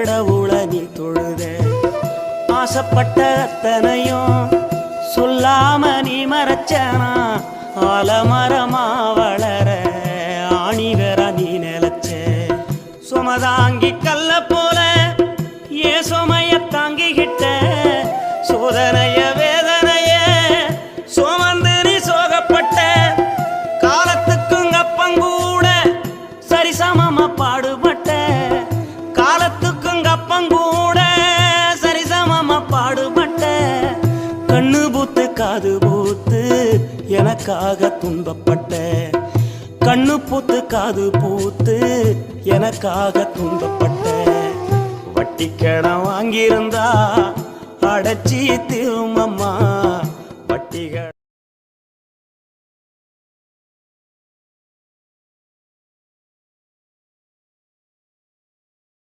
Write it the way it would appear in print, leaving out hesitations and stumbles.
கடவுள நீ தொழுத ஆசைப்பட்ட அத்தனையும் சொல்லாம நீ மறைச்சனா ஆலமரமா வளர ஆணிவர நீ நிலச்ச சுமதாங்கி கல்ல போல ஏ சுமைய தாங்கிக்கிட்ட சோதனைய வேதனைய சுமந்து நீ சோகப்பட்ட காலத்துக்கும் அப்பங்கூட சரிசமமா பாடுபட்ட காலத்துக்கும் அப்பங்கூட சரிசமமா பாடுபட்ட கண்ணு பூத்து காது பூத்து எனக்காக துன்பப்பட்ட கண்ணு பூத்து காது பூத்து எனக்காக துன்பப்பட்ட வட்டி கடன் வாங்கியிருந்தா அடைச்சி திரும்பம்மா